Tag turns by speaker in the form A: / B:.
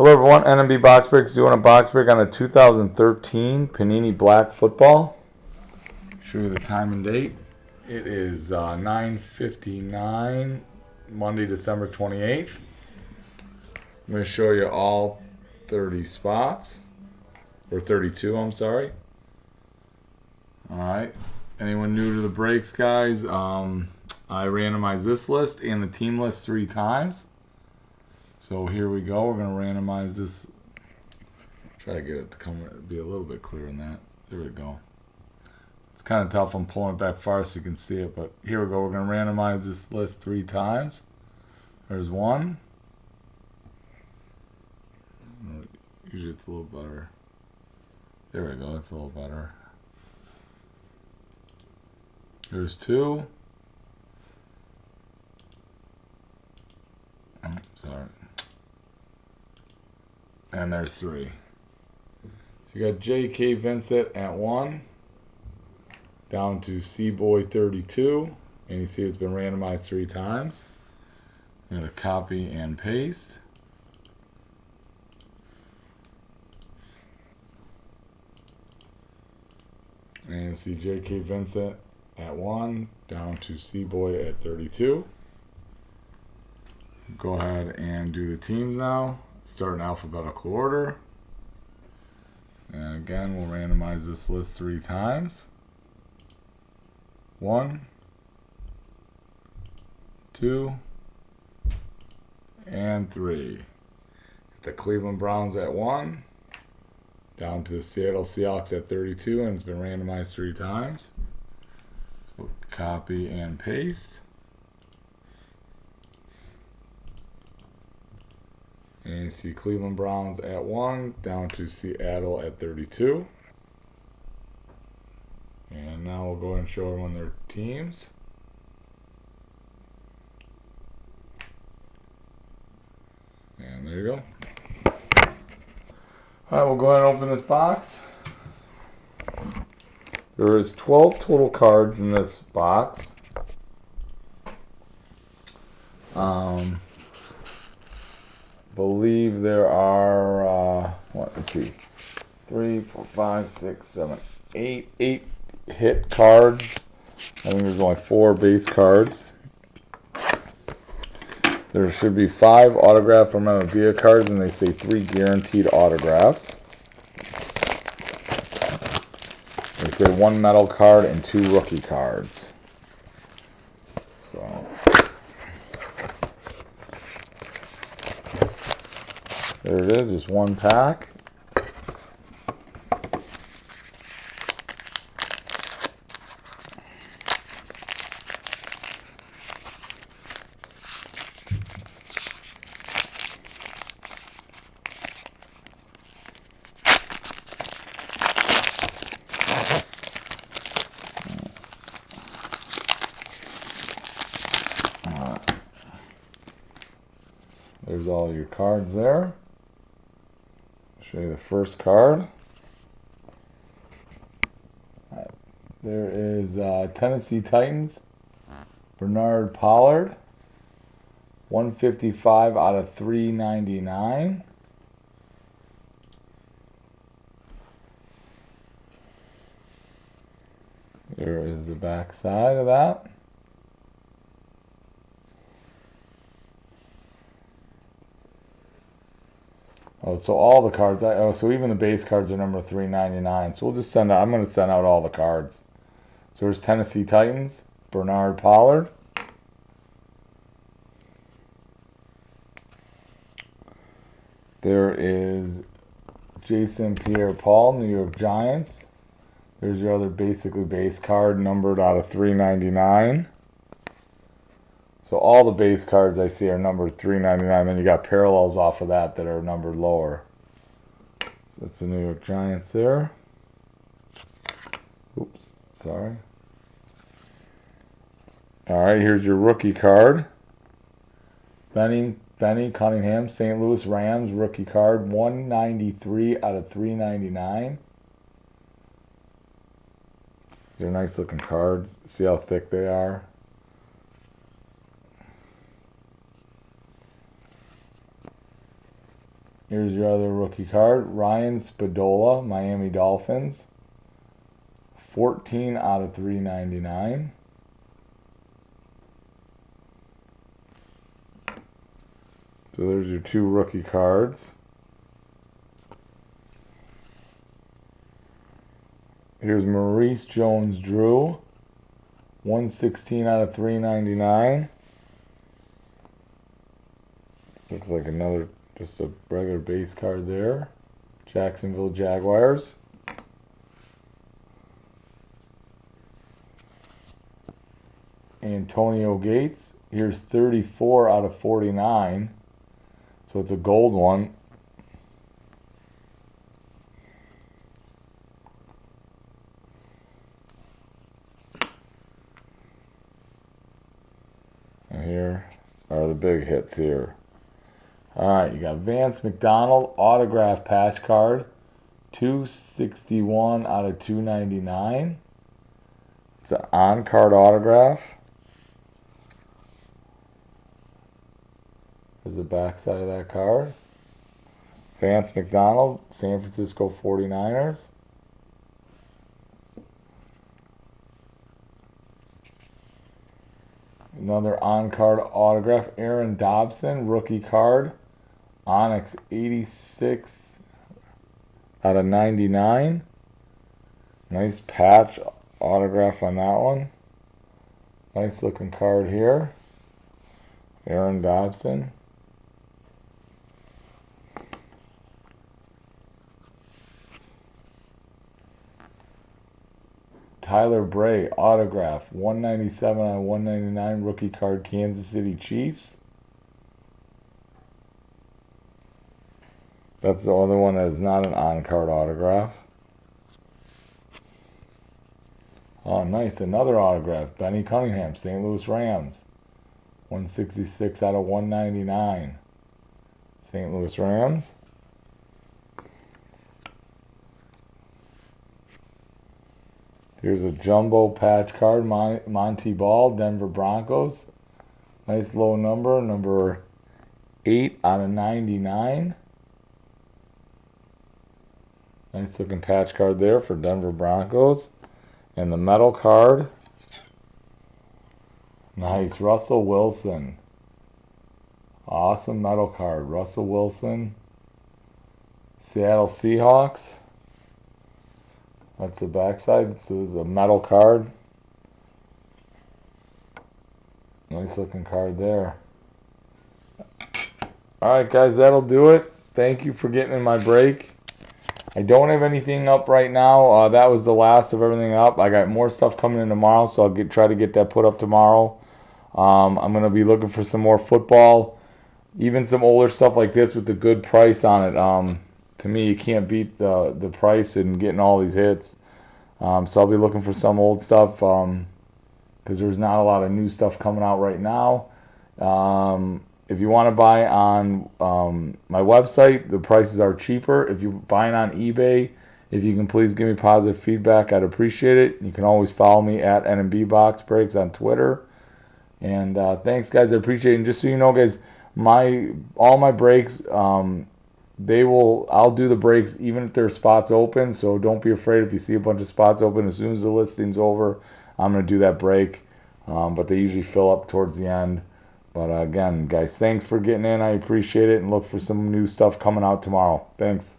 A: Hello everyone, NMB Box Breaks doing a box break on a 2013 Panini Black Football. Show you the time and date. It is 9:59, Monday, December 28th. I'm going to show you all 30 spots, or 32, I'm sorry. Alright, anyone new to the breaks, guys, I randomized this list and the team list 3 times. So here we go. We're going to randomize this. Try to get it to be a little bit clearer than that. There we go. It's kind of tough. I'm pulling it back far so you can see it, but here we go. We're going to randomize this list 3 times. There's 1. Usually it's a little better. There we go. That's a little better. There's 2. Oh, sorry. And there's 3. So you got J.K. Vincent at 1, down to C-Boy 32, and you see it's been randomized 3 times. I'm going to copy and paste. And you see J.K. Vincent at 1, down to C-Boy at 32. Go ahead and do the teams now. Start in alphabetical order. And again, we'll randomize this list 3 times. 1, 2, and 3. The Cleveland Browns at 1, down to the Seattle Seahawks at 32, and it's been randomized 3 times. So copy and paste. And you see Cleveland Browns at 1, down to Seattle at 32. And now we'll go ahead and show everyone their teams. And there you go. Alright, we'll go ahead and open this box. There is 12 total cards in this box. Believe there are let's see, 3, 4, 5, 6, 7, 8 hit cards. I think there's only 4 base cards. There should be 5 autograph or memorabilia cards, and they say 3 guaranteed autographs. They say 1 metal card and 2 rookie cards. So there it is, just 1 pack. There's all your cards there. Show you the first card. There is Tennessee Titans, Bernard Pollard, 155 out of 399. There is the back side of that. Oh, so all the cards. So even the base cards are number 399. So we'll just send out. I'm going to send out all the cards. So there's Tennessee Titans, Bernard Pollard. There is Jason Pierre-Paul, New York Giants. There's your other basically base card, numbered out of 399. So all the base cards I see are numbered 399. Then you got parallels off of that that are numbered lower. So it's the New York Giants there. Oops, sorry. All right, here's your rookie card. Benny Cunningham, St. Louis Rams, rookie card, 193 out of 399. These are nice looking cards. See how thick they are. Here's your other rookie card. Ryan Spadola, Miami Dolphins. 14 out of 399. So there's your 2 rookie cards. Here's Maurice Jones-Drew. 116 out of 399. This looks like another, just a regular base card there. Jacksonville Jaguars. Antonio Gates. Here's 34 out of 49. So it's a gold one. And here are the big hits here. Alright, you got Vance McDonald autograph patch card. 261 out of 299. It's an on-card autograph. There's the back side of that card. Vance McDonald, San Francisco 49ers. Another on-card autograph, Aaron Dobson, rookie card. Onyx 86 out of 99. Nice patch autograph on that one. Nice looking card here. Aaron Dobson. Tyler Bray, autograph, 197 out of 199, rookie card, Kansas City Chiefs. That's the other one that is not an on-card autograph. Oh, nice, another autograph, Benny Cunningham, St. Louis Rams. 166 out of 199, St. Louis Rams. Here's a jumbo patch card, Monty Ball, Denver Broncos. Nice low number, number 8 out of 99. Nice looking patch card there for Denver Broncos. And the metal card. Nice, Russell Wilson. Awesome metal card, Russell Wilson. Seattle Seahawks. That's the backside. So this is a metal card. Nice looking card there. Alright guys, that'll do it. Thank you for getting in my break. I don't have anything up right now. That was the last of everything up. I got more stuff coming in tomorrow, so I'll try to get that put up tomorrow. I'm going to be looking for some more football. Even some older stuff like this with the good price on it. To me, you can't beat the price and getting all these hits. So I'll be looking for some old stuff because there's not a lot of new stuff coming out right now. If you want to buy on my website, the prices are cheaper. If you're buying on eBay, if you can please give me positive feedback, I'd appreciate it. You can always follow me at NMB Box Breaks on Twitter. And thanks, guys. I appreciate it. And just so you know, guys, all my breaks, I'll do the breaks even if there's spots open. So don't be afraid if you see a bunch of spots open. As soon as the listing's over, I'm going to do that break. But they usually fill up towards the end. But again, guys, thanks for getting in. I appreciate it, and look for some new stuff coming out tomorrow. Thanks.